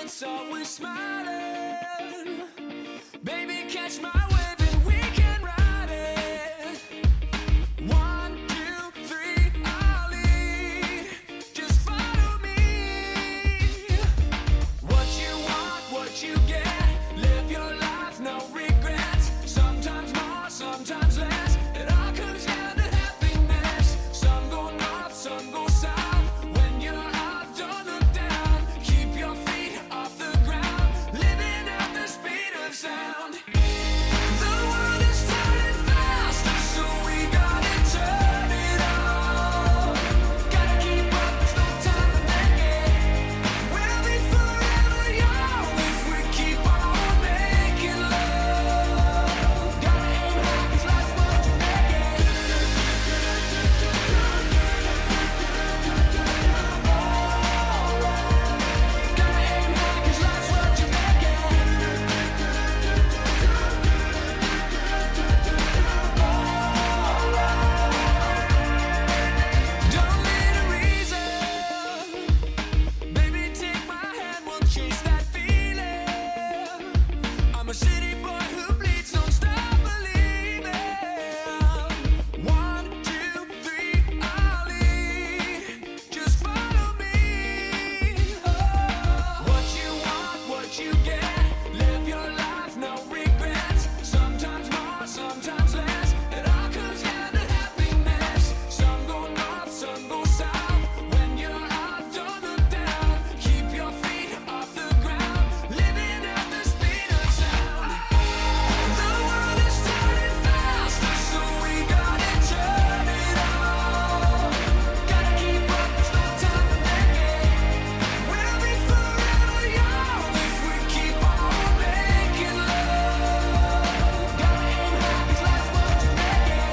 it's always smiling. Baby, catch my wave and we can ride it. 1, 2, 3, I'll lead. Just follow me. What you want, what you get. Live your life, no regrets. Sometimes more, sometimes less. It all comes down to happiness. Some go north, some go south. When you're up, don't look down. Keep your feet off the ground. Living at the speed of sound. The world is turning faster, so we gotta turn it on. Gotta keep up, there's no time to make it. We'll be forever young if we keep on making love. Gotta aim high, 'cause life's what you make it. Gotta aim high, 'cause life's what you make it. Don't need a reason. Baby, take my hand, we'll chase that feeling. I'm a city boy who bleeds, don't stop believing. 1, 2, 3, I'll lead. Just follow me. What you want, what you get. Live your life, no regrets. Sometimes more, sometimes less. It all comes down to happiness. Some go north, some go south. When you're up, don't look down. Keep your feet off the ground. Living at the speed of sound. The world is turning faster, so we gotta turn it on. Gotta keep up, there's no time to make it. We'll be forever young if we keep on making love. Gotta aim high, 'cause life's what you make it.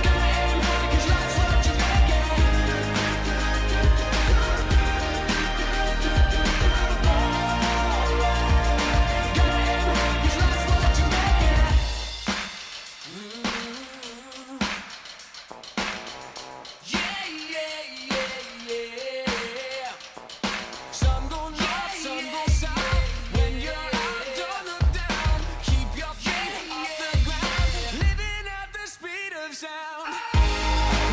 Gotta aim high, 'cause life's what you make it. Gotta aim high, 'cause life's what you make it. Yeah, yeah, yeah, yeah. Some go north, some go south. When you're out, don't look down. Keep your feet off the ground. Living at the speed of sound.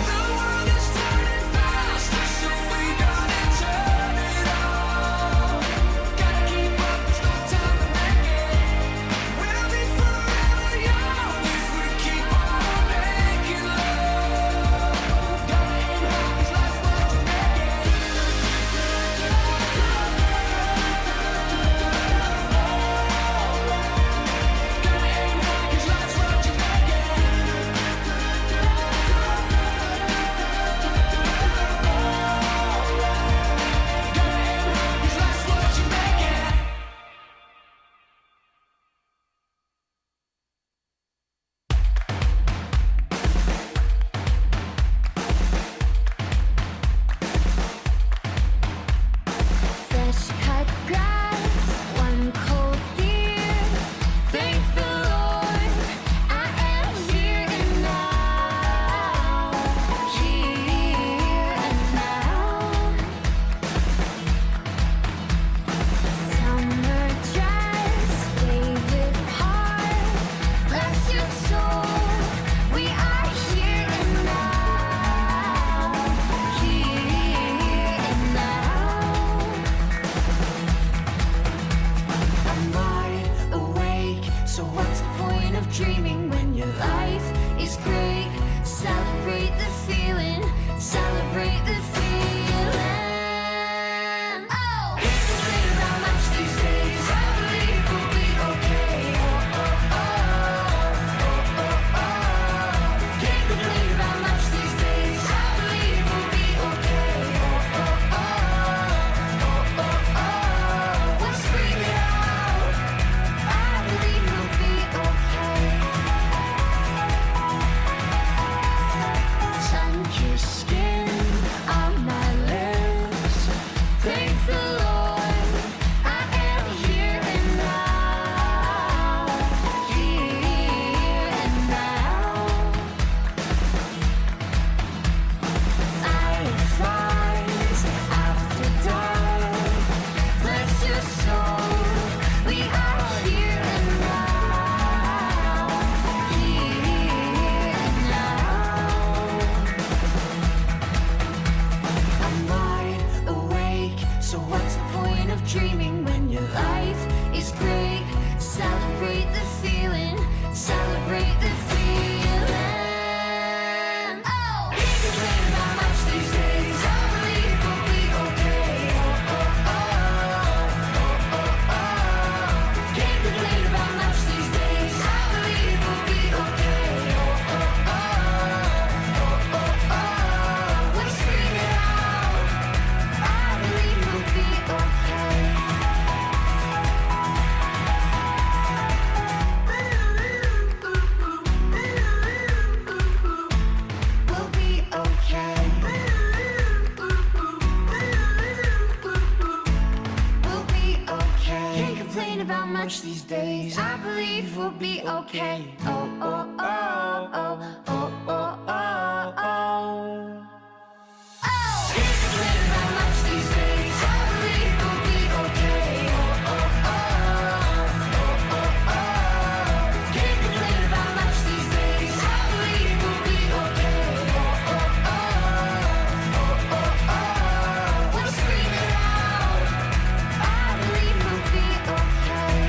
The world is turning faster, so we gotta turn it on. Gotta keep up, there's no time to make it. We'll be forever young if we keep on making love. Gotta aim high, 'cause life's what you make it. Gotta aim high, 'cause life's what you make it. Gotta aim high, 'cause life's what you make it. Fresh cut grass, one cold beer. Thank the Lord, I am here and now. Here and now. Summer dress, favorite part. Bless your soul, we are here and now. Here and now. I'm wide awake, so what's the point of dreaming when your life is great? Celebrate the feeling, celebrate the feeling. Oh, can't complain about much these days. I believe we'll be okay. Oh, oh, oh, oh, oh, oh. Can't complain about much these days. I believe we'll be okay. Oh, oh, oh, oh, oh, oh. Let's scream it out. I believe we'll be okay. Sun-kissed skin on my lips. Thank the Lord, I am here and now. Here and now. these days. I believe we'll be okay. Oh, oh, oh, oh, oh, oh, oh, oh. Oh! Can't complain about much these days. I believe we'll be okay. Oh, oh, oh, oh, oh, oh. Can't complain about much these days. I believe we'll be okay. Oh, oh, oh, oh, oh, oh. We'll scream it out. I believe we'll be okay.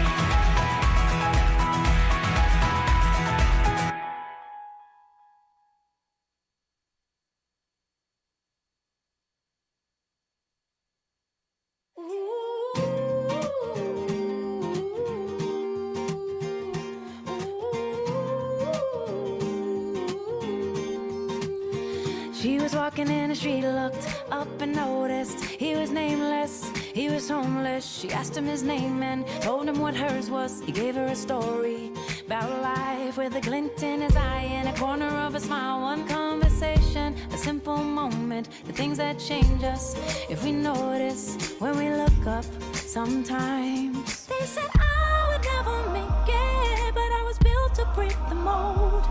She was walking in the street, looked up and noticed he was nameless, he was homeless. She asked him his name and told him what hers was. He gave her a story about life with a glint in his eye and a corner of a smile. One conversation, a simple moment, the things that change us if we notice when we look up sometimes. They said I would never make it, but I was built to break the mold.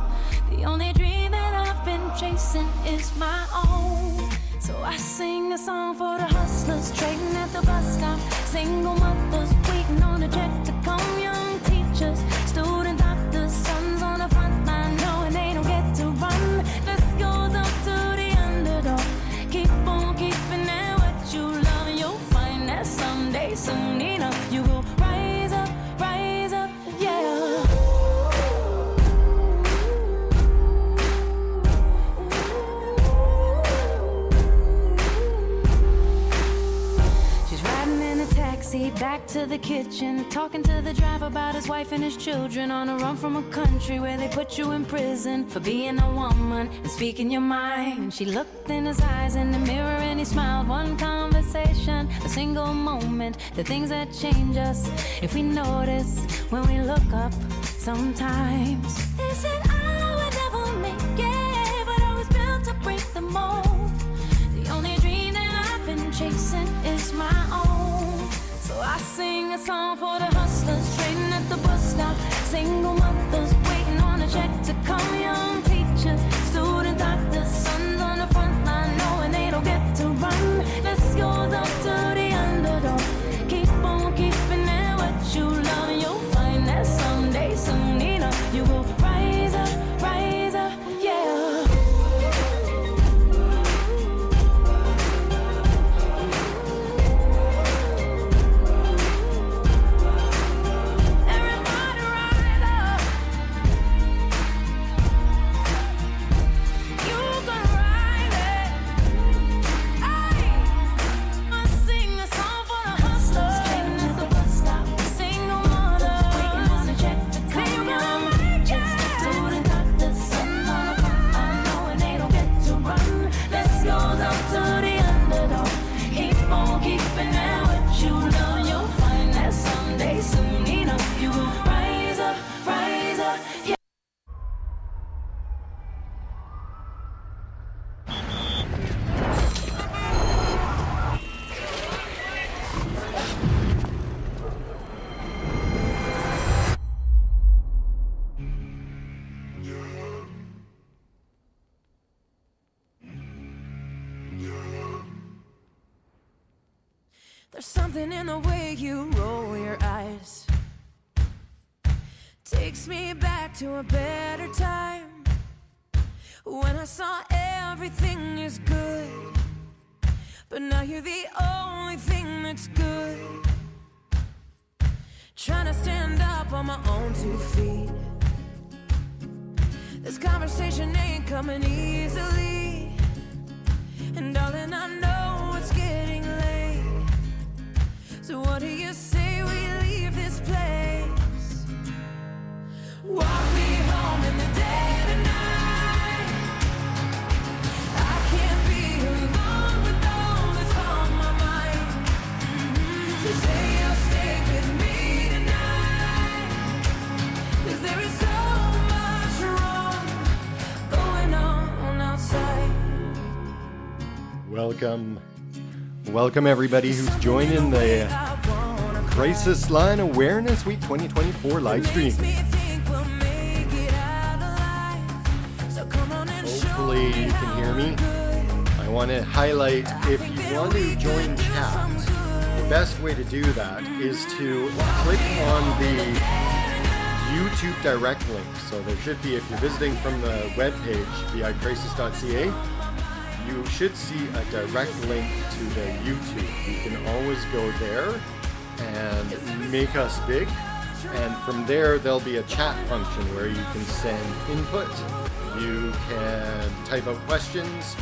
The only dream that I've been chasing is my own. So I sing a song for the hustlers trading at the bus stop, single mothers waiting on a check to come, young teachers, student doctors, sons on the front line knowing they don't get to run. This goes up to the underdog. Keep on keeping at what you love, and you'll find that someday, soon enough, you will rise up, yeah. Back to the kitchen, talking to the driver about his wife and his children, on a run from a country where they put you in prison for being a woman and speaking your mind. She looked in his eyes in the mirror and he smiled. One conversation, a single moment, the things that change us if we notice when we look up sometimes. They said I would never make it, but I was built to break the mold. The only dream that I've been chasing is my own. So I sing a song for the hustlers trading at the bus stop, single mothers waiting on a check to come, young teachers, student doctors, sons on the front line knowing they don't get to run. This goes up to the underdog. Keep on keeping at what you love, and you'll find that someday, soon enough, you will rise up, yeah. There's something in the way you roll your eyes, takes me back to a better time, when I saw everything is good, but now you're the only thing that's good. Trying to stand up on my own 2 feet. This conversation ain't coming easily, and darling, I know it's getting late. So what do you say we leave this place? Walk me home in the dead of night. I can't be alone with all that's on my mind. So say you'll stay with me tonight, 'cause there is so much wrong going on outside. Welcome everybody who's joining the Crisis Line Awareness Week 2024 live stream. Hopefully you can hear me. I want to highlight, if you want to join chat, the best way to do that is to click on the YouTube direct link. So there should be, if you're visiting from the webpage, vicrisis.ca, you should see a direct link to the YouTube. You can always go there and make us big. And from there, there'll be a chat function where you can send input, you can type out questions,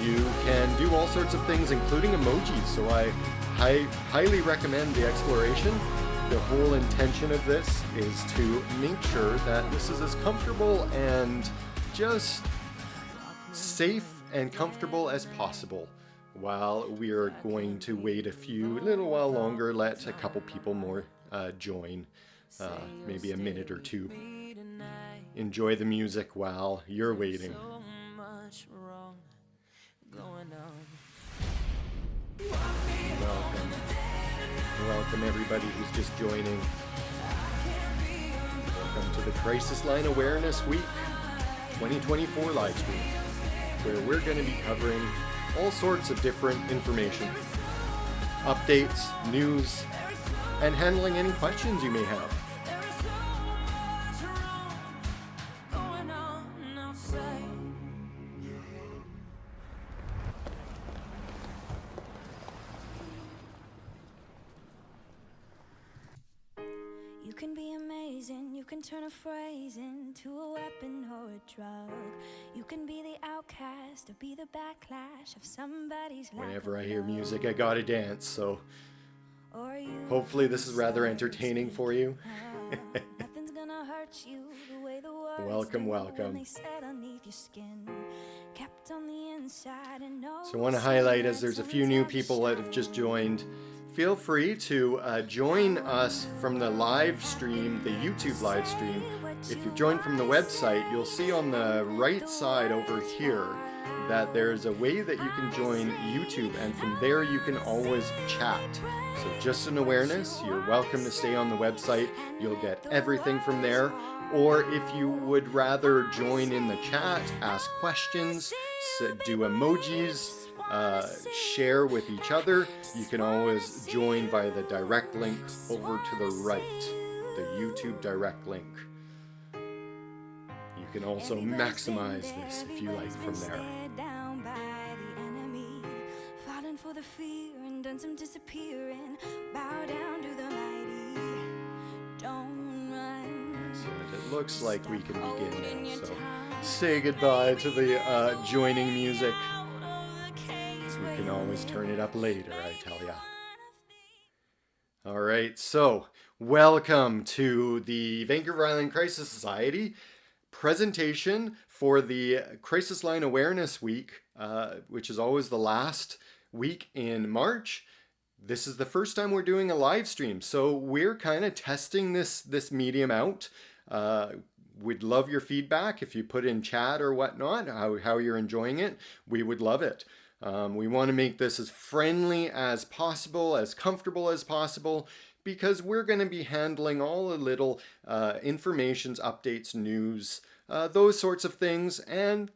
you can do all sorts of things, including emojis. So I highly recommend the exploration. The whole intention of this is to make sure that this is as comfortable and just safe and comfortable as possible, while we're going to wait a little while longer, let a couple people more join, maybe a minute or two. Enjoy the music while you're waiting. Welcome everybody who's just joining. Welcome to the Crisis Line Awareness Week 2024 live stream, where we're going to be covering all sorts of different information, updates, news, and handling any questions you may have. You can be amazing, you can turn a phrase into a weapon or a drug. You can be the outcast or be the backlash of somebody's life. Whenever I hear music, I gotta dance, so hopefully this is rather entertaining for you. Nothing's gonna hurt you the way the words Welcome, do welcome. when they set underneath your skin, kept on the inside and no. So I want to highlight, as there's a few new people that have just joined, feel free to join us from the live stream, the YouTube live stream. If you join from the website, you'll see on the right side over here that there's a way that you can join YouTube, and from there you can always chat. So just an awareness, you're welcome to stay on the website. You'll get everything from there. Or if you would rather join in the chat, ask questions, do emojis, share with each other, you can always join via the direct link over to the right, the YouTube direct link. You can also maximize this if you like from there. For the fear and done some disappearing, bow down to the mighty, don't run. So it looks like we can begin now, so say goodbye to the joining music. We can always turn it up later, I tell ya. Alright, so welcome to the Vancouver Island Crisis Society presentation for the Crisis Line Awareness Week, which is always the last week in March. This is the first time we're doing a live stream, so we're kind of testing this medium out. We'd love your feedback if you put in chat or whatnot, how you're enjoying it. We would love it. We want to make this as friendly as possible, as comfortable as possible, because we're going to be handling all the little informations, updates, news, those sorts of things. And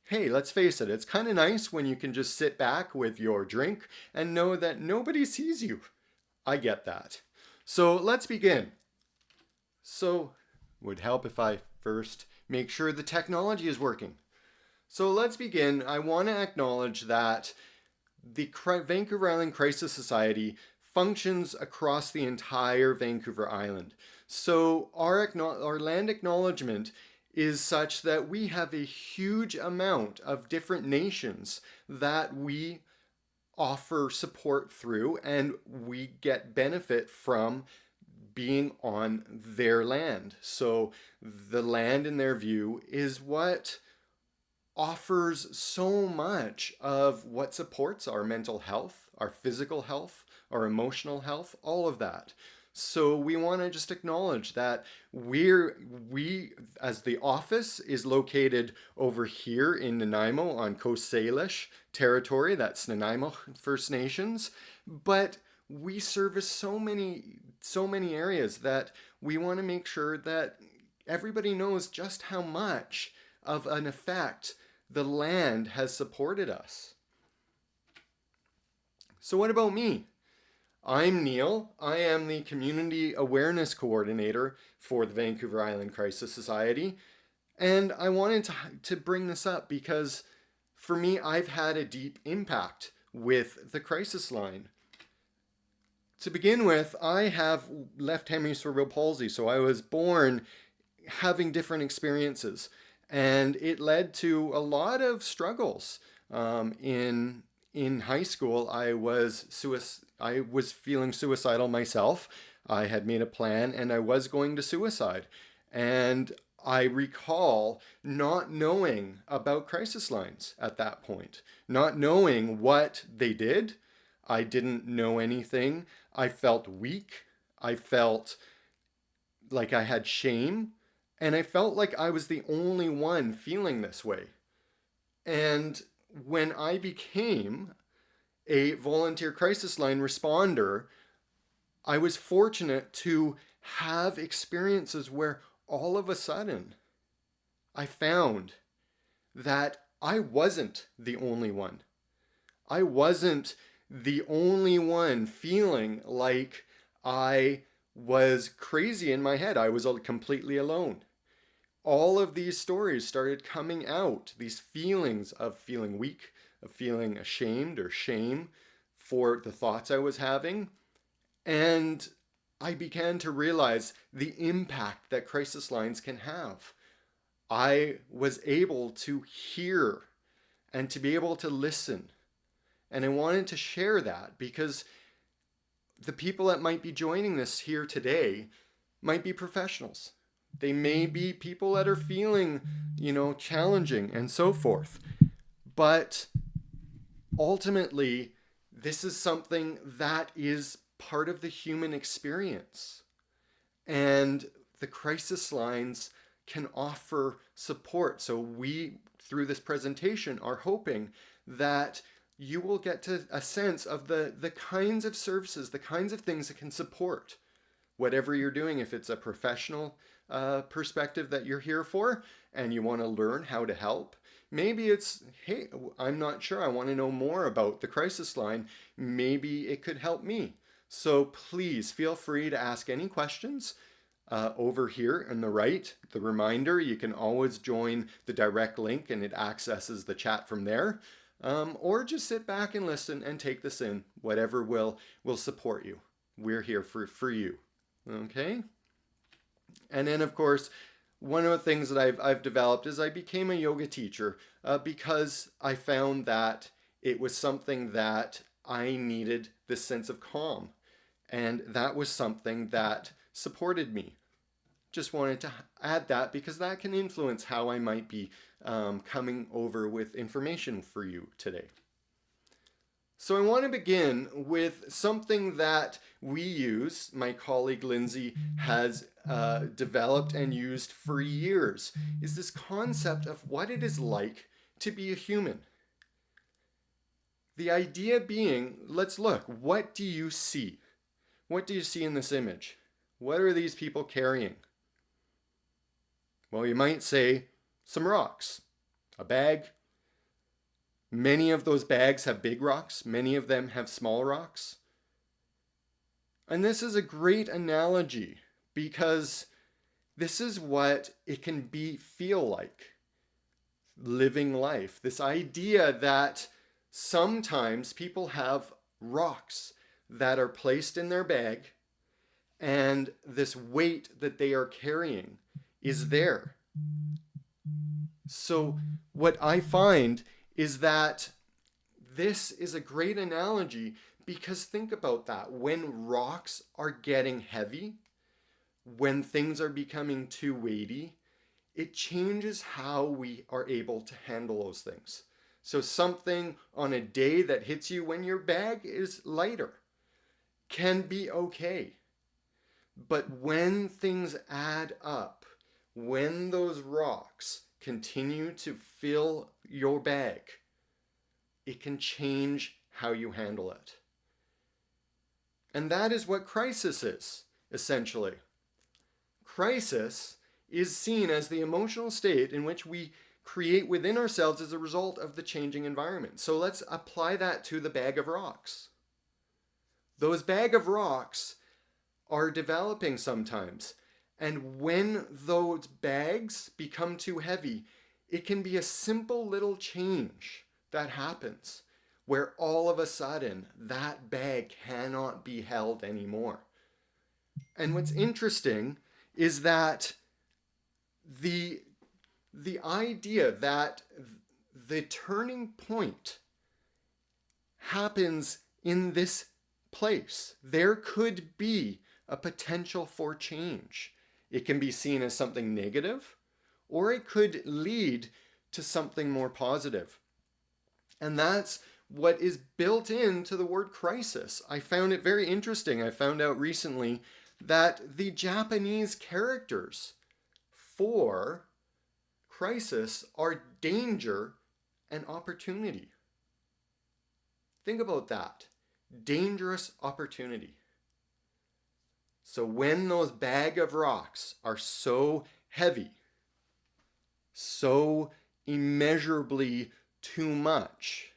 hey, let's face it, it's kind of nice when you can just sit back with your drink and know that nobody sees you. I get that. So let's begin. So would help if I first make sure the technology is working. So let's begin. I want to acknowledge that the Vancouver Island Crisis Society functions across the entire Vancouver Island. So our land acknowledgement is such that we have a huge amount of different nations that we offer support through, and we get benefit from being on their land. So the land, in their view, is what offers so much of what supports our mental health, our physical health, our emotional health, all of that. So we want to just acknowledge that we as the office is located over here in Nanaimo on Coast Salish territory, that's Nanaimo First Nations, but we service so many so many areas that we want to make sure that everybody knows just how much of an effect the land has supported us. So what about me? I'm Neil. I am the Community Awareness Coordinator for the Vancouver Island Crisis Society. And I wanted to bring this up because for me, I've had a deep impact with the crisis line. To begin with, I have left hemicerebral palsy, so I was born having different experiences. And it led to a lot of struggles. In high school, I was feeling suicidal myself. I had made a plan and I was going to suicide. And I recall not knowing about crisis lines at that point, not knowing what they did. I didn't know anything. I felt weak. I felt like I had shame. And I felt like I was the only one feeling this way. And when I became a volunteer crisis line responder, I was fortunate to have experiences where all of a sudden I found that I wasn't the only one. I wasn't the only one feeling like I was crazy in my head. I was completely alone. All of these stories started coming out, these feelings of feeling weak, of feeling ashamed or shame for the thoughts I was having. And I began to realize the impact that crisis lines can have. I was able to hear and to be able to listen. And I wanted to share that because the people that might be joining this here today might be professionals. They may be people that are feeling, challenging and so forth. But ultimately, this is something that is part of the human experience. And the crisis lines can offer support. So we, through this presentation, are hoping that you will get to a sense of the kinds of services, the kinds of things that can support whatever you're doing. If it's a professional perspective that you're here for and you want to learn how to help, maybe it's, hey, I'm not sure, I want to know more about the crisis line. Maybe it could help me. So please feel free to ask any questions over here on the right. The reminder, you can always join the direct link and it accesses the chat from there. Or just sit back and listen and take this in. Whatever will support you. We're here for you. Okay? And then, of course, one of the things that I've developed is I became a yoga teacher because I found that it was something that I needed this sense of calm. And that was something that supported me. Just wanted to add that because that can influence how I might be coming over with information for you today. So I want to begin with something that we use, my colleague Lindsay has developed and used for years, is this concept of what it is like to be a human. The idea being, let's look, what do you see? What do you see in this image? What are these people carrying? Well, you might say some rocks, a bag. Many of those bags have big rocks. Many of them have small rocks. And this is a great analogy because this is what it can feel like living life. This idea that sometimes people have rocks that are placed in their bag and this weight that they are carrying is there. So what I find is that this is a great analogy because think about that. When rocks are getting heavy, when things are becoming too weighty, it changes how we are able to handle those things. So something on a day that hits you when your bag is lighter can be okay. But when things add up, when those rocks continue to fill your bag, it can change how you handle it. And that is what crisis is. essentially. Crisis is seen as the emotional state in which we create within ourselves as a result of the changing environment. So let's apply that to the bag of rocks. Those bag of rocks are developing sometimes. And when those bags become too heavy, it can be a simple little change that happens where all of a sudden that bag cannot be held anymore. And what's interesting is that the idea that the turning point happens in this place. There could be a potential for change. It can be seen as something negative, or it could lead to something more positive. And that's what is built into the word crisis. I found it very interesting. I found out recently that the Japanese characters for crisis are danger and opportunity. Think about that. Dangerous opportunity. So when those bag of rocks are so heavy, so immeasurably too much,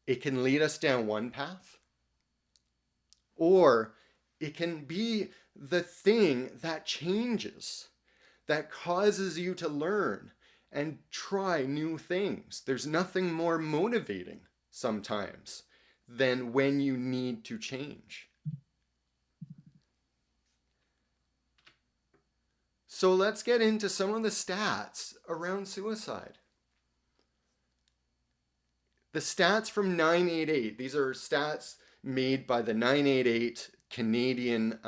it can lead us down one path, or it can be the thing that changes, that causes you to learn and try new things. There's nothing more motivating sometimes than when you need to change. So let's get into some of the stats around suicide. The stats from 988, these are stats made by the 988 Canadian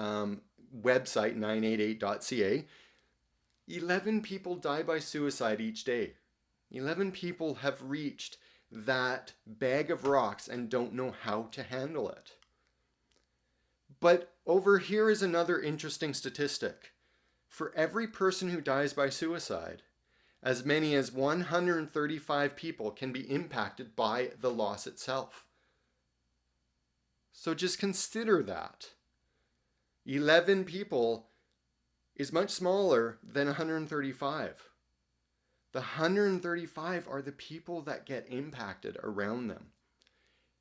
website, 988.ca. 11 people die by suicide each day. 11 people have reached that bag of rocks and don't know how to handle it. But over here is another interesting statistic. For every person who dies by suicide, as many as 135 people can be impacted by the loss itself. So just consider that. 11 people is much smaller than 135. The 135 are the people that get impacted around them.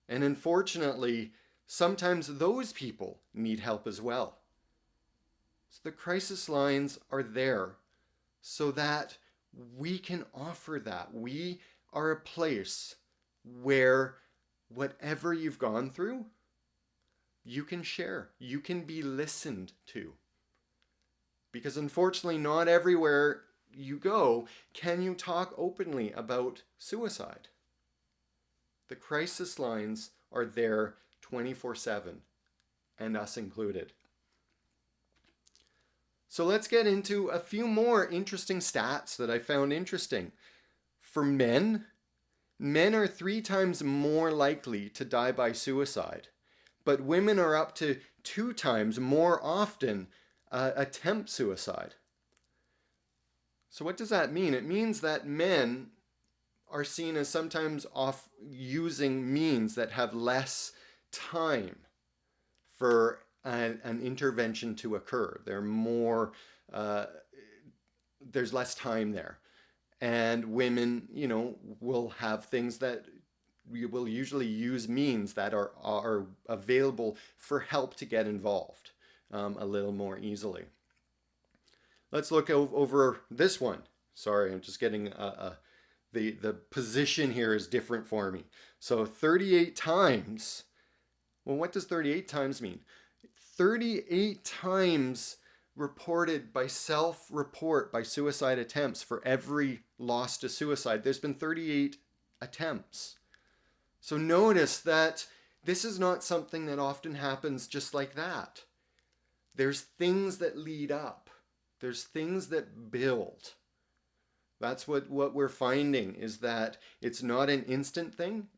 And unfortunately, sometimes those people need help as well. So the crisis lines are there so that we can offer that. We are a place where whatever you've gone through, you can share. You can be listened to. Because unfortunately, not everywhere you go can you talk openly about suicide. The crisis lines are there 24/7, and us included. So let's get into a few more interesting stats that I found interesting. For men, men are 3 times more likely to die by suicide, but women are up to 2 times more often attempt suicide. So what does that mean? It means that men are seen as sometimes off using means that have less time for an intervention to occur. They're more, there's less time there. And women, will have things that we will usually use means that are available for help to get involved a little more easily. Let's look over this one. Sorry, I'm just getting the position here is different for me. So 38 times. Well, what does 38 times mean? 38 times reported by self-report by suicide attempts for every loss to suicide. There's been 38 attempts. So notice that this is not something that often happens just like that. There's things that lead up. There's things that build. That's what we're finding, is that it's not an instant thing.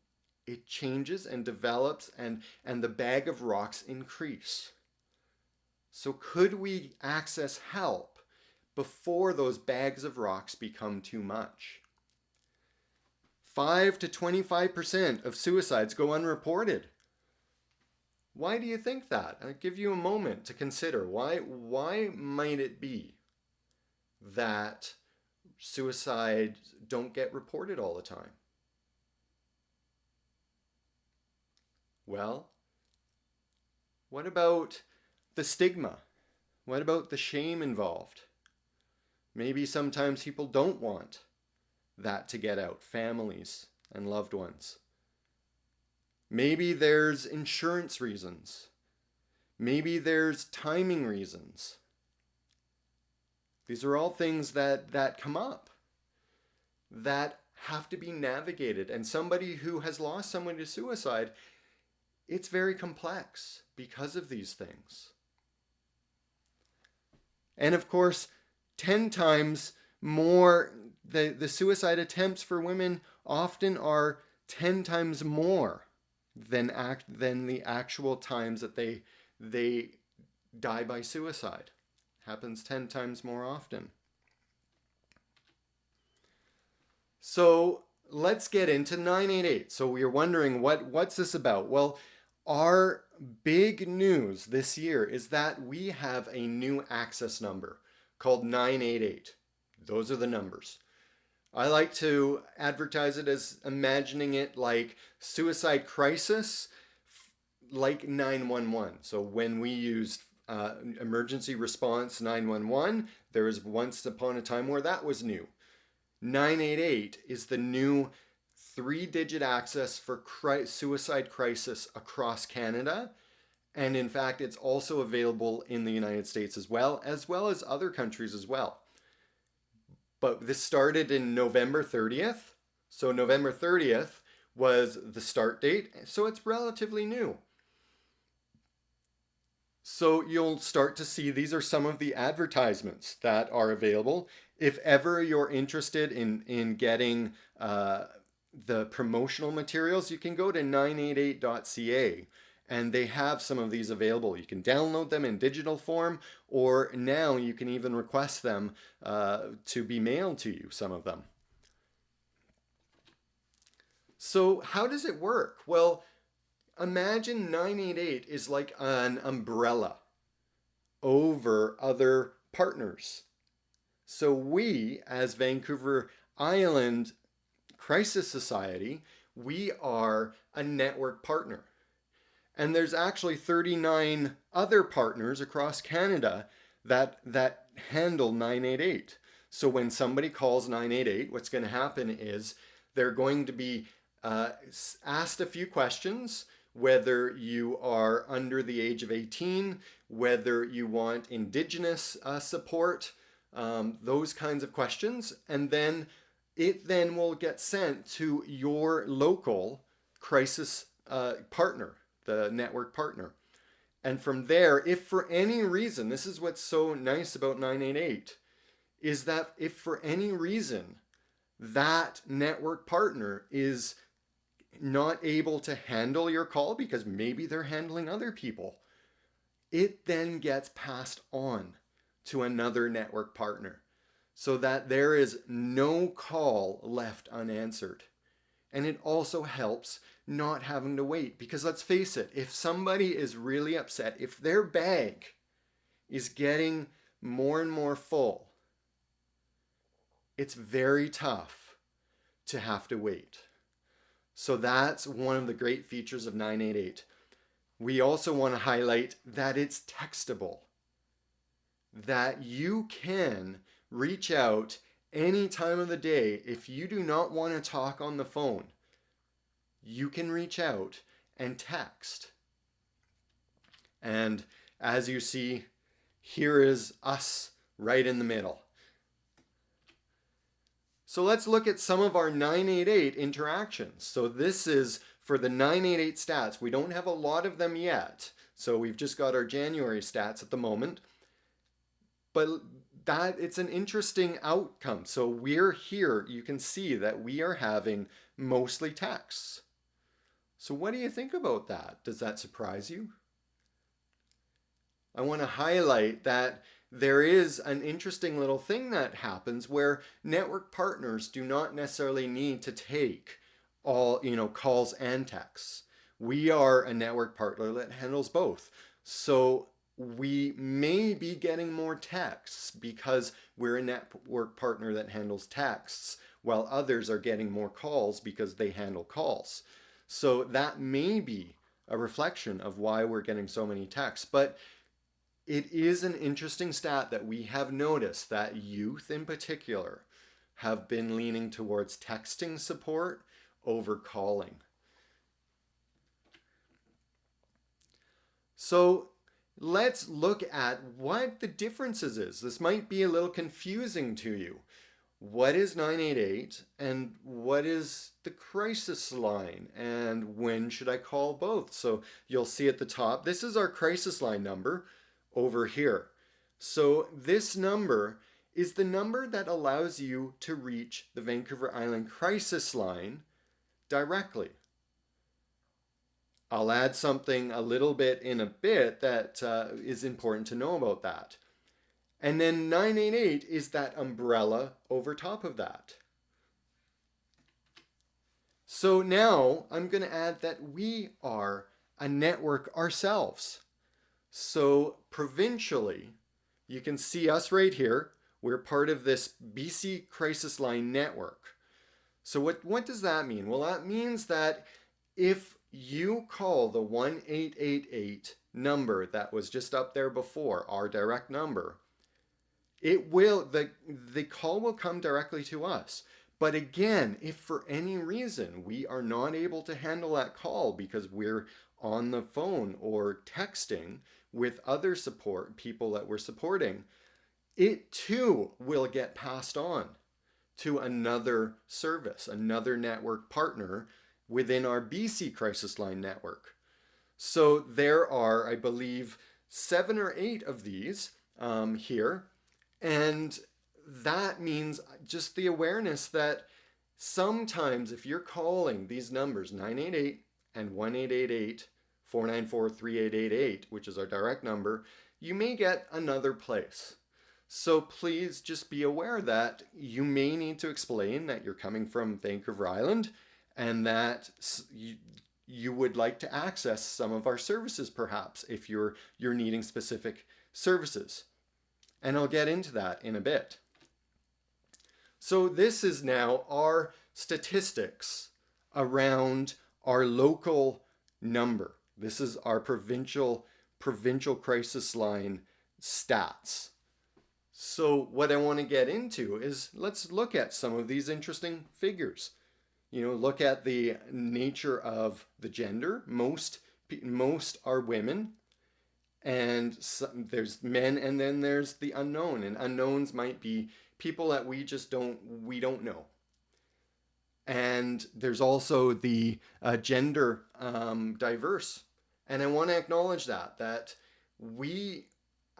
It changes and develops, and the bag of rocks increase. So could we access help before those bags of rocks become too much? 5 to 25% of suicides go unreported. Why do you think that? I'll give you a moment to consider. Why might it be that suicides don't get reported all the time? Well, what about the stigma? What about the shame involved? Maybe sometimes people don't want that to get out, families and loved ones. Maybe there's insurance reasons. Maybe there's timing reasons. These are all things that come up that have to be navigated. And somebody who has lost someone to suicide, it's very complex because of these things. And of course, 10 times more, the suicide attempts for women often are 10 times more than the actual times that they die by suicide. Happens 10 times more often. So let's get into 988. So you're wondering what's this about? Well, our big news this year is that we have a new access number called 988. Those are the numbers. I like to advertise it as imagining it like suicide crisis, like 911. So when we used emergency response 911, there was once upon a time where that was new. 988 is the new 3-digit access for suicide crisis across Canada. And in fact, it's also available in the United States as well as other countries as well. But this started in November 30th. So November 30th was the start date. So it's relatively new. So you'll start to see these are some of the advertisements that are available. If ever you're interested in getting the promotional materials, you can go to 988.ca and they have some of these available. You can download them in digital form, or now you can even request them to be mailed to you, some of them. So how does it work? Well, imagine 988 is like an umbrella over other partners. So we, as Vancouver Island Crisis Society, we are a network partner. And there's actually 39 other partners across Canada that handle 988. So when somebody calls 988, what's going to happen is they're going to be asked a few questions, whether you are under the age of 18, whether you want Indigenous support, those kinds of questions. And then it then will get sent to your local crisis partner, the network partner. And from there, if for any reason, this is what's so nice about 988, is that if for any reason that network partner is not able to handle your call because maybe they're handling other people, it then gets passed on to another network partner so that there is no call left unanswered. And it also helps not having to wait, because let's face it, if somebody is really upset, if their bag is getting more and more full, it's very tough to have to wait. So that's one of the great features of 988. We also want to highlight that it's textable, that you can reach out any time of the day. If you do not want to talk on the phone, you can reach out and text. And as you see, here is us right in the middle. So let's look at some of our 988 interactions. So this is for the 988 stats. We don't have a lot of them yet. So we've just got our January stats at the moment. But that it's an interesting outcome. So we're here, you can see that we are having mostly texts. So what do you think about that? Does that surprise you? I want to highlight that there is an interesting little thing that happens where network partners do not necessarily need to take all, calls and texts. We are a network partner that handles both. So we may be getting more texts because we're a network partner that handles texts, while others are getting more calls because they handle calls. So that may be a reflection of why we're getting so many texts. But it is an interesting stat that we have noticed that youth in particular have been leaning towards texting support over calling. So let's look at what the differences is. This might be a little confusing to you. What is 988 and what is the crisis line, and when should I call both? So you'll see at the top, this is our crisis line number over here. So this number is the number that allows you to reach the Vancouver Island Crisis Line directly. I'll add something a little bit in a bit that is important to know about that. And then 988 is that umbrella over top of that. So now I'm going to add that we are a network ourselves. So provincially, you can see us right here. We're part of this BC Crisis Line network. So what does that mean? Well, that means that if you call the 1888 number that was just up there before, our direct number, the call will come directly to us. But again, if for any reason we are not able to handle that call because we're on the phone or texting with other support people that we're supporting, it too will get passed on to another service, another network partner within our BC Crisis Line network. So there are, I believe, 7 or 8 of these here. And that means just the awareness that sometimes if you're calling these numbers 988 and 1888 494 3888, which is our direct number, you may get another place. So please just be aware that you may need to explain that you're coming from Vancouver Island and that you would like to access some of our services perhaps if you're needing specific services. And I'll get into that in a bit. So this is now our statistics around our local number. This is our provincial crisis line stats. So what I want to get into is let's look at some of these interesting figures. Look at the nature of the gender. Most are women, and there's men, and then there's the unknown. And unknowns might be people that we don't know. And there's also the gender diverse. And I want to acknowledge that we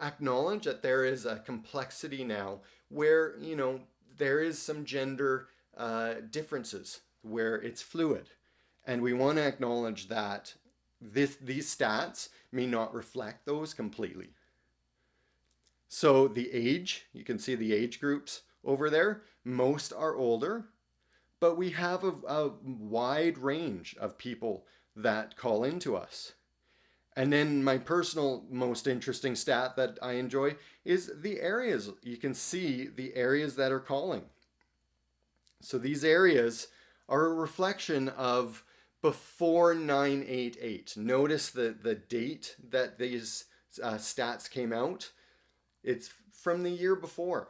acknowledge that there is a complexity now where, there is some gender differences where it's fluid. And we want to acknowledge that these stats may not reflect those completely. So the age, you can see the age groups over there. Most are older, but we have a wide range of people that call into us. And then my personal most interesting stat that I enjoy is the areas. You can see the areas that are calling. So these areas are a reflection of before 988. Notice the date that these stats came out. It's from the year before.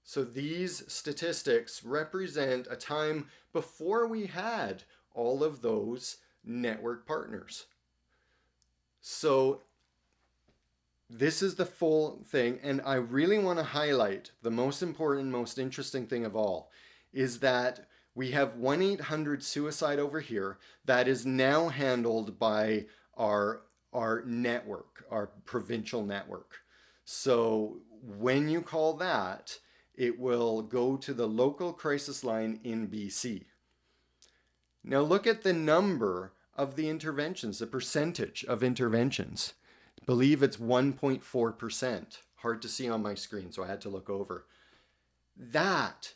So these statistics represent a time before we had all of those network partners. So this is the full thing, and I really want to highlight the most important, most interesting thing of all is that we have 1-800-SUICIDE over here that is now handled by our network, our provincial network. So when you call that, it will go to the local crisis line in BC. Now look at the number of the interventions, the percentage of interventions. I believe it's 1.4%. Hard to see on my screen, so I had to look over. That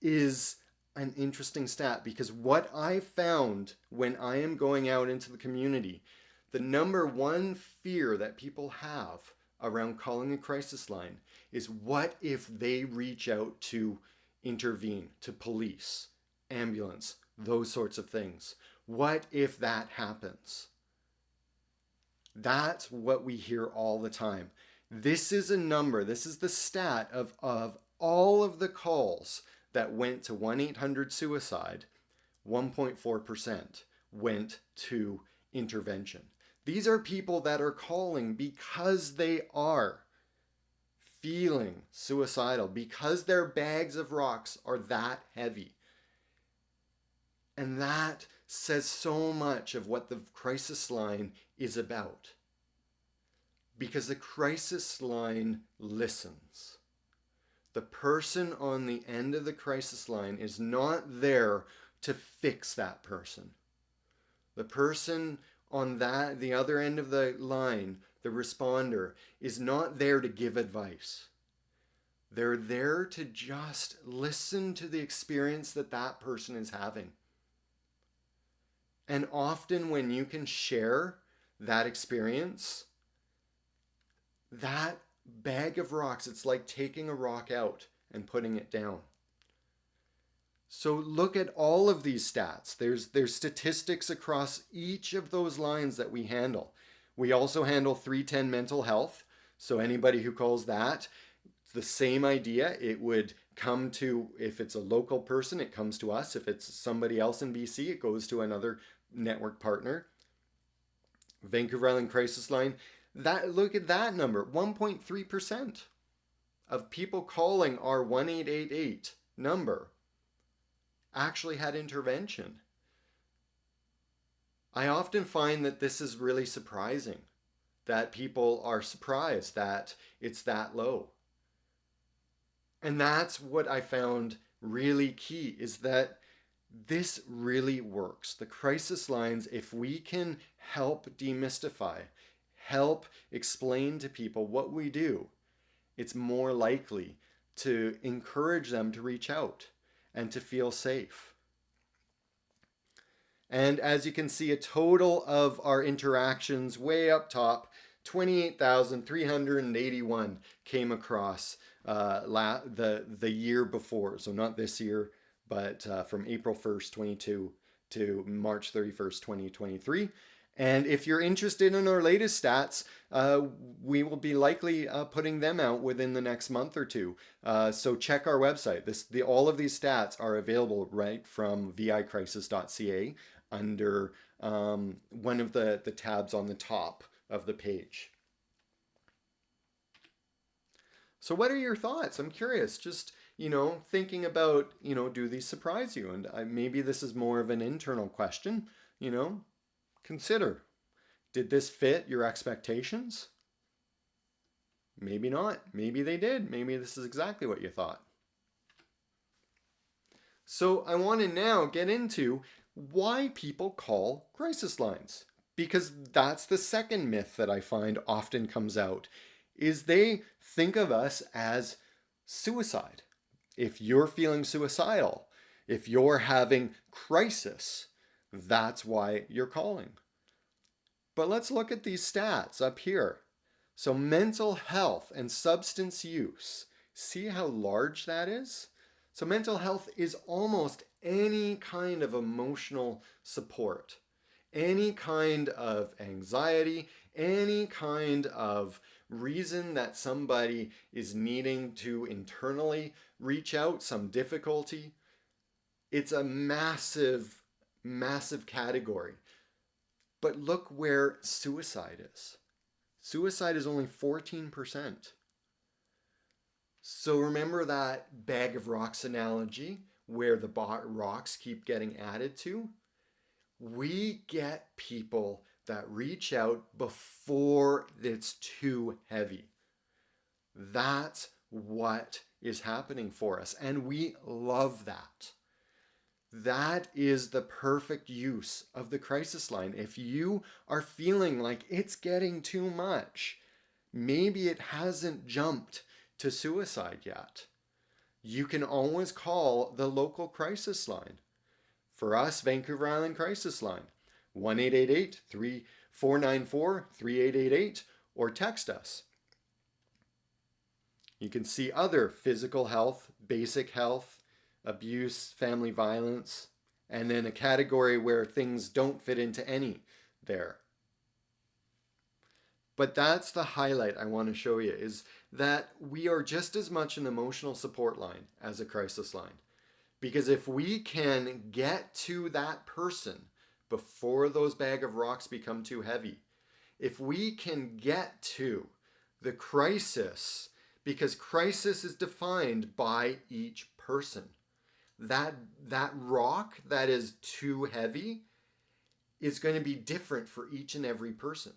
is an interesting stat, because what I found when I am going out into the community, the number one fear that people have around calling a crisis line is, what if they reach out to intervene, to police, ambulance, those sorts of things? What if that happens? That's what we hear all the time. This is a number, this is the stat of all of the calls that went to 1-800-SUICIDE, 1.4% went to intervention. These are people that are calling because they are feeling suicidal, because their bags of rocks are that heavy. And that says so much of what the crisis line is about. Because the crisis line listens. The person on the end of the crisis line is not there to fix that person. The person on the other end of the line, the responder, is not there to give advice. They're there to just listen to the experience that that person is having. And often when you can share that experience, that bag of rocks, it's like taking a rock out and putting it down. So look at all of these stats. There's statistics across each of those lines that we handle. We also handle 310 mental health. So anybody who calls that, it's the same idea. It would come to, if it's a local person, it comes to us. If it's somebody else in BC, it goes to another network partner. Vancouver Island Crisis Line, look at that number, 1.3% of people calling our 1888 number actually had intervention. I often find that this is really surprising, that people are surprised that it's that low. And that's what I found really key, is that this really works. The crisis lines, if we can help demystify, help explain to people what we do, it's more likely to encourage them to reach out and to feel safe. And as you can see, a total of our interactions way up top, 28,381 came across the year before. So not this year, but from April 1st, 22 to March 31st, 2023. And if you're interested in our latest stats, we will be likely putting them out within the next month or two. So check our website. All of these stats are available right from vicrisis.ca under one of the tabs on the top of the page. So what are your thoughts? I'm curious, just, thinking about, do these surprise you? And maybe this is more of an internal question, Consider, did this fit your expectations? Maybe not. Maybe they did. Maybe this is exactly what you thought. So I want to now get into why people call crisis lines, because that's the second myth that I find often comes out, is they think of us as suicide. If you're feeling suicidal, if you're having crisis, that's why you're calling. But let's look at these stats up here. So mental health and substance use, see how large that is? So mental health is almost any kind of emotional support, any kind of anxiety, any kind of reason that somebody is needing to internally reach out, some difficulty. It's a massive category. But look where suicide is. Suicide is only 14%. So remember that bag of rocks analogy where the rocks keep getting added to? We get people that reach out before it's too heavy. That's what is happening for us, and we love that. That is the perfect use of the crisis line. If you are feeling like it's getting too much, maybe it hasn't jumped to suicide yet, you can always call the local crisis line. For us, Vancouver Island Crisis Line, 1-888-494-3888, or text us. You can see other physical health, basic health, abuse, family violence, and then a category where things don't fit into any there. But that's the highlight I want to show you, is that we are just as much an emotional support line as a crisis line. Because if we can get to that person before those bag of rocks become too heavy, if we can get to the crisis, because crisis is defined by each person, that rock that is too heavy is going to be different for each and every person.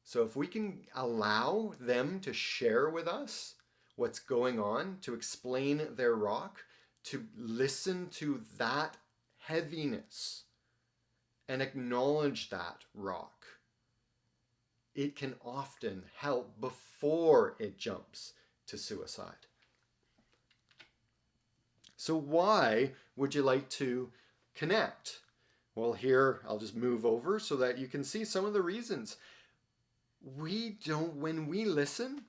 So if we can allow them to share with us what's going on, to explain their rock, to listen to that heaviness and acknowledge that rock, it can often help before it jumps to suicide. So why would you like to connect? Well, here I'll just move over so that you can see some of the reasons. When we listen,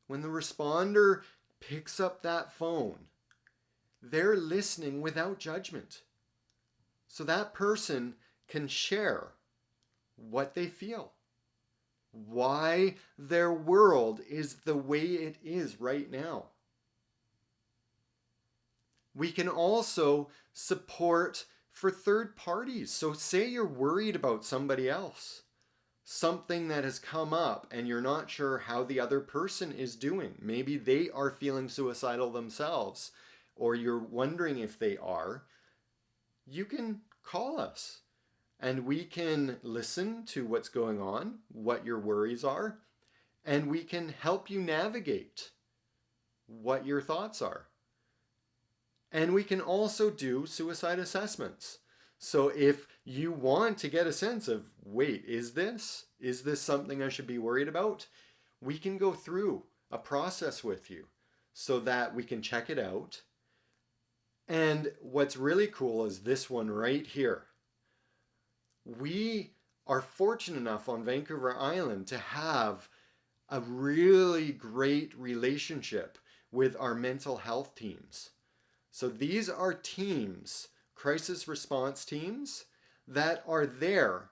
when the responder picks up that phone, they're listening without judgment. So that person can share what they feel, why their world is the way it is right now. We can also support for third parties. So say you're worried about somebody else, something that has come up and you're not sure how the other person is doing. Maybe they are feeling suicidal themselves, or you're wondering if they are. You can call us and we can listen to what's going on, what your worries are, and we can help you navigate what your thoughts are. And we can also do suicide assessments. So if you want to get a sense of, wait, is this something I should be worried about? We can go through a process with you so that we can check it out. And what's really cool is this one right here. We are fortunate enough on Vancouver Island to have a really great relationship with our mental health teams. So these are teams, crisis response teams, that are there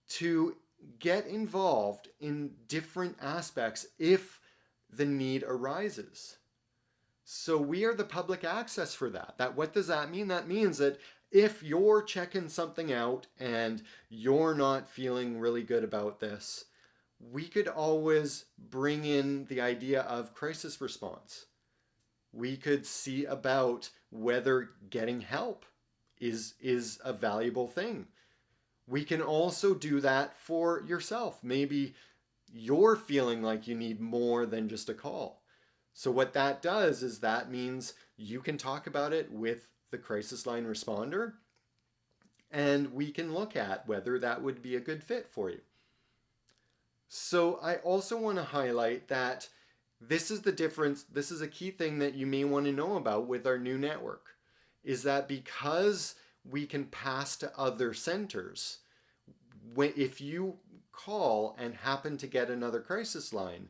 to get involved in different aspects if the need arises. So we are the public access for that. What does that mean? That means that if you're checking something out and you're not feeling really good about this, we could always bring in the idea of crisis response. We could see about whether getting help is a valuable thing. We can also do that for yourself. Maybe you're feeling like you need more than just a call. So what that does is that means you can talk about it with the crisis line responder, and we can look at whether that would be a good fit for you. So I also want to highlight that this is the difference. This is a key thing that you may want to know about with our new network, is that because we can pass to other centers, if you call and happen to get another crisis line,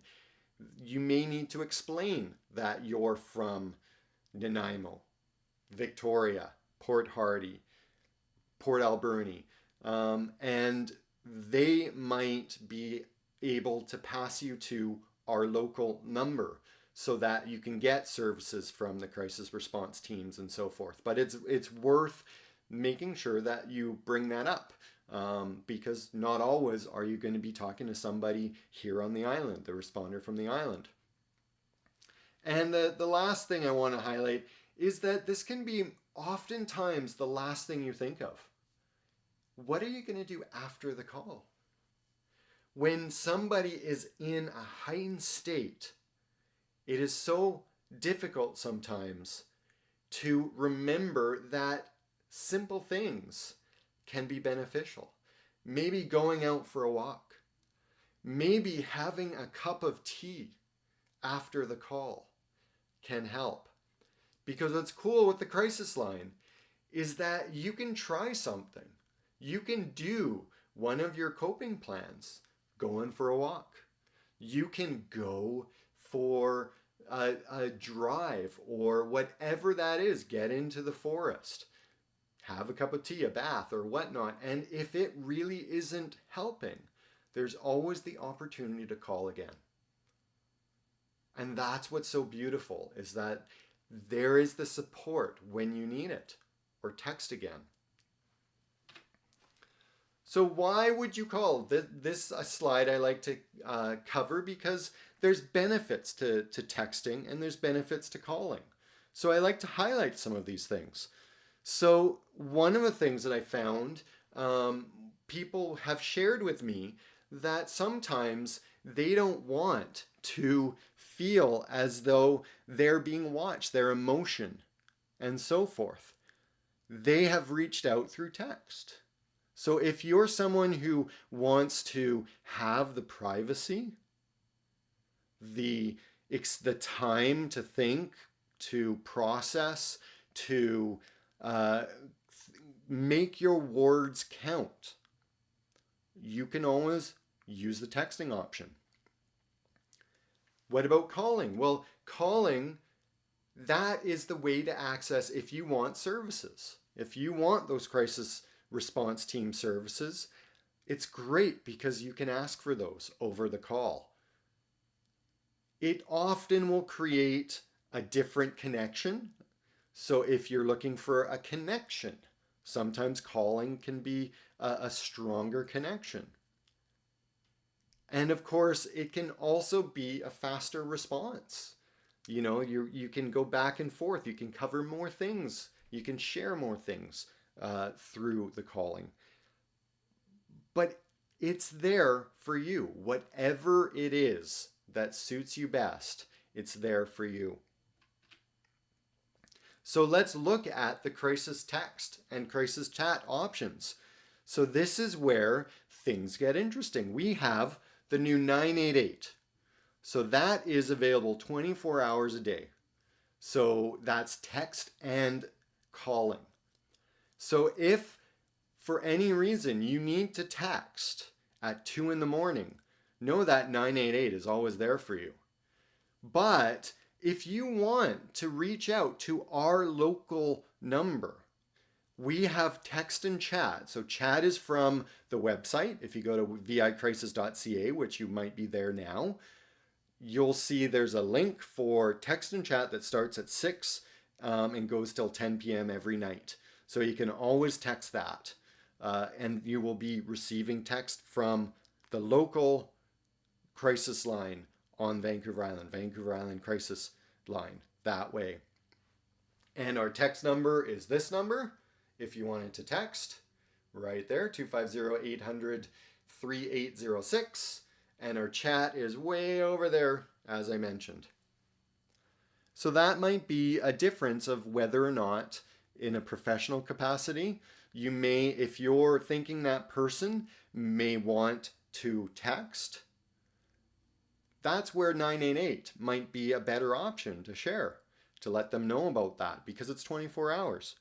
you may need to explain that you're from Nanaimo, Victoria, Port Hardy, Port Alberni, and they might be able to pass you to our local number so that you can get services from the crisis response teams and so forth. But it's worth making sure that you bring that up, because not always are you going to be talking to somebody here on the island, the responder from the island. And the last thing I want to highlight is that this can be oftentimes the last thing you think of. What are you going to do after the call? When somebody is in a heightened state, it is so difficult sometimes to remember that simple things can be beneficial. Maybe going out for a walk. Maybe having a cup of tea after the call can help. Because what's cool with the crisis line is that you can try something. You can do one of your coping plans, going for a walk. You can go for a drive or whatever that is, get into the forest, have a cup of tea, a bath or whatnot. And if it really isn't helping, there's always the opportunity to call again. And that's what's so beautiful, is that there is the support when you need it, or text again. So why would you call? This a slide I like to cover because there's benefits to texting and there's benefits to calling. So I like to highlight some of these things. So one of the things that I found, people have shared with me that sometimes they don't want to feel as though they're being watched, their emotion and so forth. They have reached out through text. So if you're someone who wants to have the privacy, the time to think, to process, to make your words count, you can always use the texting option. What about calling? Well, calling, that is the way to access if you want services. If you want those crisis response team services, it's great because you can ask for those over the call. It often will create a different connection. So if you're looking for a connection, sometimes calling can be a stronger connection. And of course, it can also be a faster response. You know, you can go back and forth. You can cover more things. You can share more things through the calling. But it's there for you. Whatever it is that suits you best, it's there for you. So let's look at the crisis text and crisis chat options. So this is where things get interesting. We have the new 988. So that is available 24 hours a day. So that's text and calling. So if for any reason you need to text at 2 in the morning, know that 988 is always there for you. But if you want to reach out to our local number, we have text and chat. So chat is from the website. If you go to vicrisis.ca, which you might be there now, you'll see there's a link for text and chat that starts at 6 and goes till 10 p.m. every night. So you can always text that. And you will be receiving text from the local crisis line on Vancouver Island Crisis line, that way. And our text number is this number. If you wanted to text, right there, 250-800-3806. And our chat is way over there, as I mentioned. So that might be a difference of whether or not in a professional capacity, you may, if you're thinking that person may want to text, that's where 988 might be a better option to share, to let them know about that, because it's 24 hours.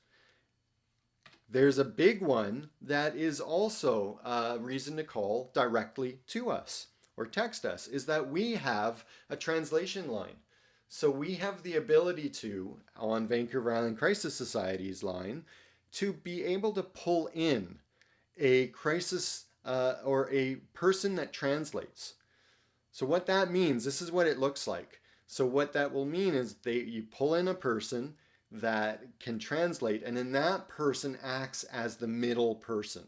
There's a big one that is also a reason to call directly to us or text us, is that we have a translation line. So we have the ability to, on Vancouver Island Crisis Society's line, to be able to pull in a crisis or a person that translates. So what that means, this is what it looks like. So what that will mean is you pull in a person that can translate, and then that person acts as the middle person,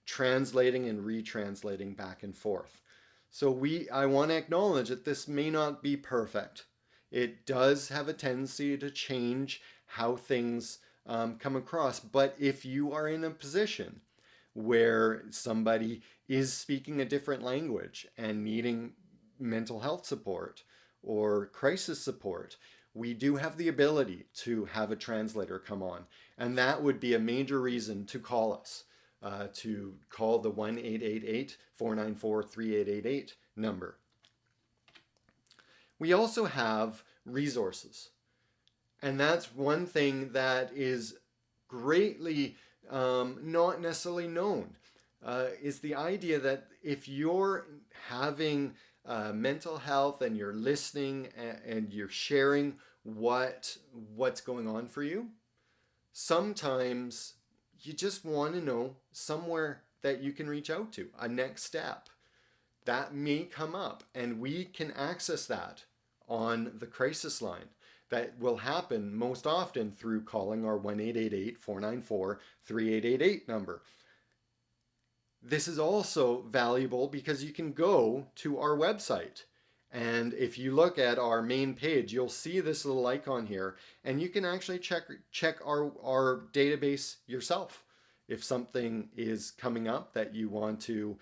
translating and retranslating back and forth. So I want to acknowledge that this may not be perfect. It does have a tendency to change how things come across. But if you are in a position where somebody is speaking a different language and needing mental health support or crisis support, we do have the ability to have a translator come on. And that would be a major reason to call us, to call the 1-888-494-3888 number. We also have resources. And that's one thing that is greatly not necessarily known, is the idea that if you're having mental health and you're listening and you're sharing what's going on for you, sometimes you just want to know somewhere that you can reach out to, a next step. That may come up, and we can access that on the crisis line. That will happen most often through calling our 1-888-494-3888 number. This is also valuable because you can go to our website. And if you look at our main page, you'll see this little icon here, and you can actually check our database yourself. If something is coming up that you want to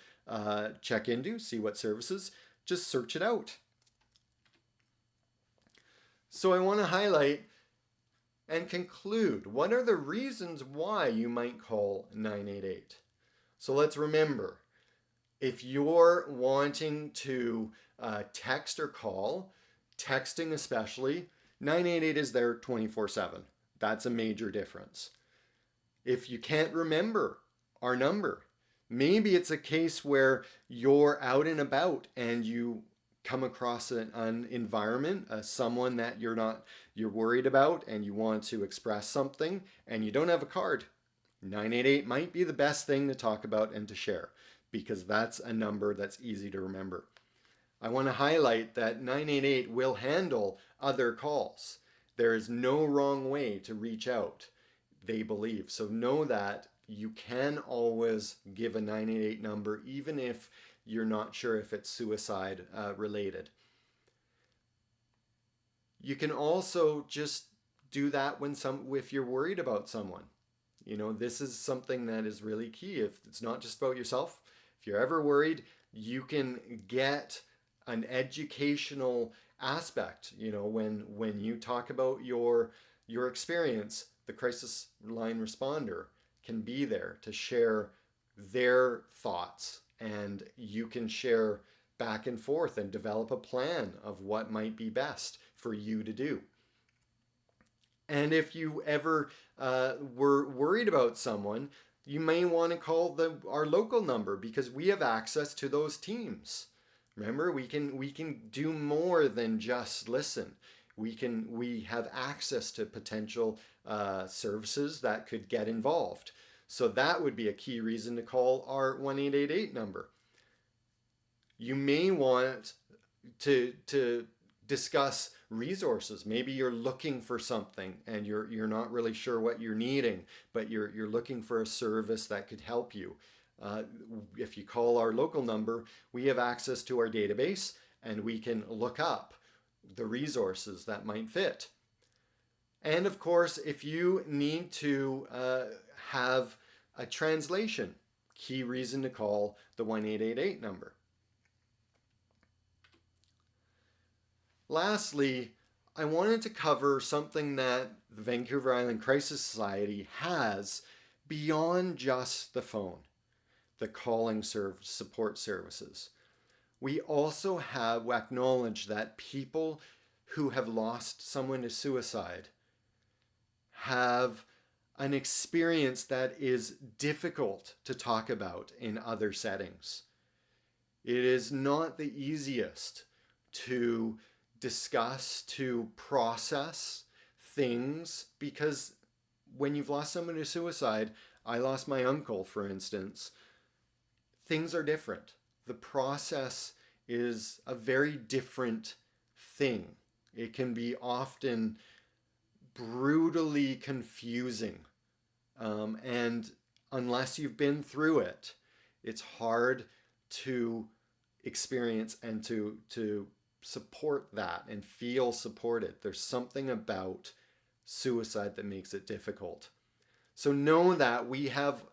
check into, see what services, just search it out. So I want to highlight and conclude, what are the reasons why you might call 988? So let's remember, if you're wanting to text or call, texting especially, 988 is there 24/7. That's a major difference. If you can't remember our number, maybe it's a case where you're out and about and you come across an environment, someone that you're worried about, and you want to express something and you don't have a card. 988 might be the best thing to talk about and to share, because that's a number that's easy to remember. I want to highlight that 988 will handle other calls. There is no wrong way to reach out, they believe. So know that you can always give a 988 number, even if you're not sure if it's suicide related. You can also just do that if you're worried about someone. You know, this is something that is really key. If it's not just about yourself, if you're ever worried, you can get an educational aspect. You know, when you talk about your experience, the crisis line responder can be there to share their thoughts, and you can share back and forth and develop a plan of what might be best for you to do. And if you ever were worried about someone, you may want to call our local number, because we have access to those teams. Remember, we can do more than just listen. We have access to potential services that could get involved. So that would be a key reason to call our 1-888 number. You may want to discuss resources. Maybe you're looking for something and you're not really sure what you're needing, but you're looking for a service that could help you. If you call our local number, we have access to our database and we can look up the resources that might fit. And of course, if you need to have a translation, key reason to call the 1-888 number. Lastly, I wanted to cover something that the Vancouver Island Crisis Society has beyond just the phone, the calling support services. We also have acknowledged that people who have lost someone to suicide have an experience that is difficult to talk about in other settings. It is not the easiest to discuss, to process things, because when you've lost someone to suicide, I lost my uncle, for instance, things are different. The process is a very different thing. It can be often brutally confusing. And unless you've been through it, it's hard to experience and to support that and feel supported. There's something about suicide that makes it difficult. So know that we have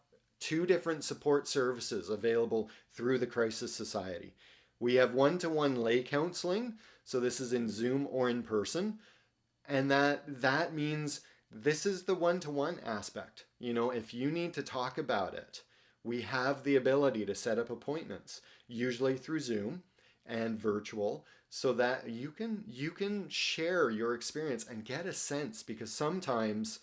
2 different support services available through the Crisis Society. We have one-to-one lay counseling, so this is in Zoom or in person, and that means this is the one-to-one aspect. You know, if you need to talk about it, we have the ability to set up appointments, usually through Zoom and virtual, so that you can share your experience and get a sense, because sometimes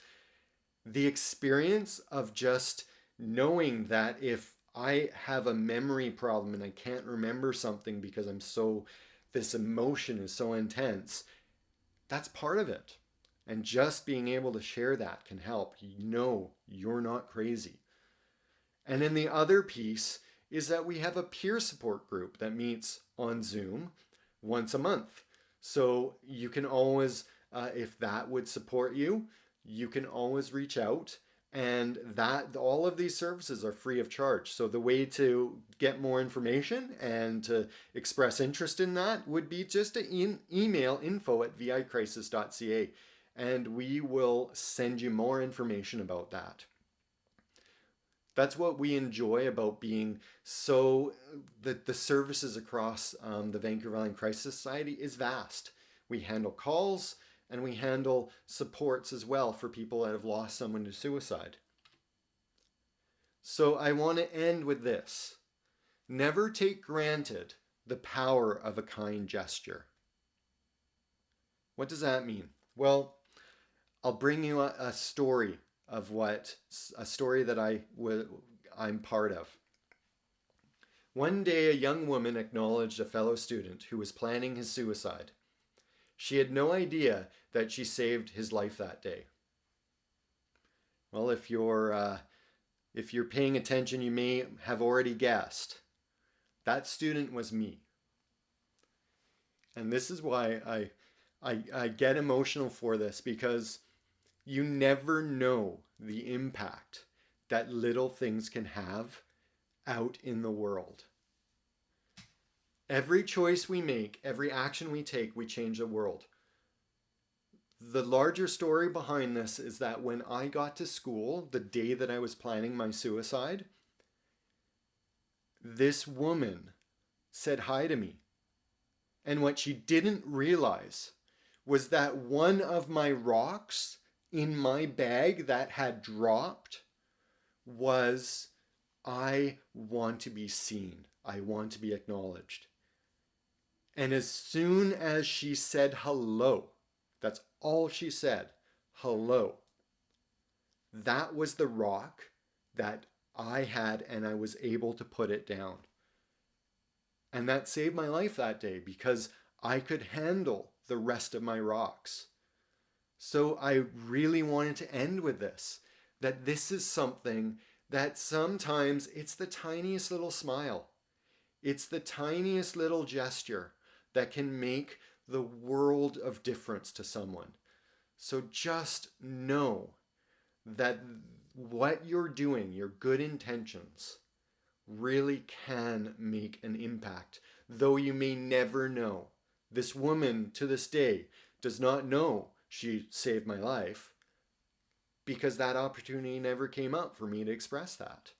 the experience of just knowing that if I have a memory problem and I can't remember something because this emotion is so intense, that's part of it. And just being able to share that can help. You know you're not crazy. And then the other piece is that we have a peer support group that meets on Zoom once a month. So you can always, if that would support you, you can always reach out, and that all of these services are free of charge. So the way to get more information and to express interest in that would be just to email info@vicrisis.ca, and we will send you more information about that. That's what we enjoy about being the services across the Vancouver Island Crisis Society is vast. We handle calls and we handle supports as well for people that have lost someone to suicide. So I want to end with this. Never take granted the power of a kind gesture. What does that mean? Well, I'll bring you a story that I'm part of. One day, a young woman acknowledged a fellow student who was planning his suicide. She had no idea that she saved his life that day. Well, if you're paying attention, you may have already guessed. That student was me. And this is why I get emotional for this, because you never know the impact that little things can have out in the world. Every choice we make, every action we take, we change the world. The larger story behind this is that when I got to school, the day that I was planning my suicide, this woman said hi to me. And what she didn't realize was that one of my rocks in my bag that had dropped was, I want to be seen. I want to be acknowledged. And as soon as she said hello, that's all she said, hello, that was the rock that I had, and I was able to put it down. And that saved my life that day, because I could handle the rest of my rocks. So I really wanted to end with this, that this is something that sometimes it's the tiniest little smile. It's the tiniest little gesture that can make the world of difference to someone. So just know that what you're doing, your good intentions, really can make an impact, though you may never know. This woman to this day does not know she saved my life, because that opportunity never came up for me to express that.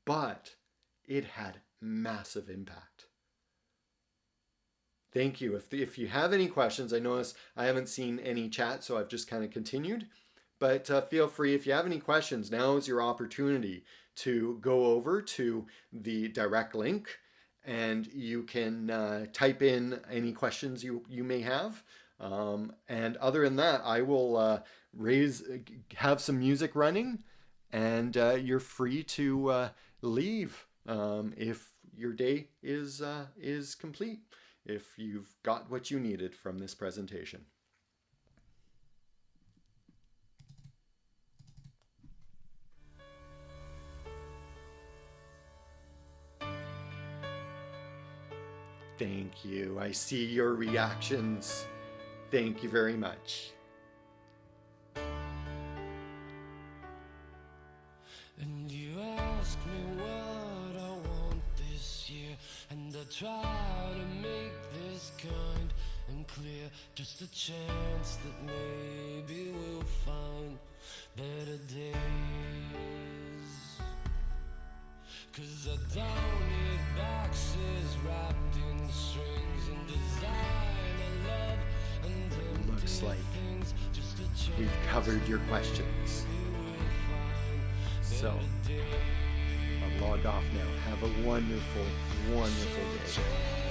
But it had massive impact. Thank you. If you have any questions, I notice I haven't seen any chat, so I've just kind of continued. But feel free, if you have any questions, now is your opportunity to go over to the direct link, and you can type in any questions you may have. And other than that, I will have some music running, and you're free to leave if your day is complete, if you've got what you needed from this presentation. Thank you. I see your reactions. Thank you very much. And you ask me what I want this year, and I try to make this kind and clear. Just a chance that maybe we'll find better days. 'Cause I don't need boxes wrapped in strings and design I love and empty Looks like things. Just a chance we've covered your questions. So I'll log off now. Have a wonderful, wonderful day.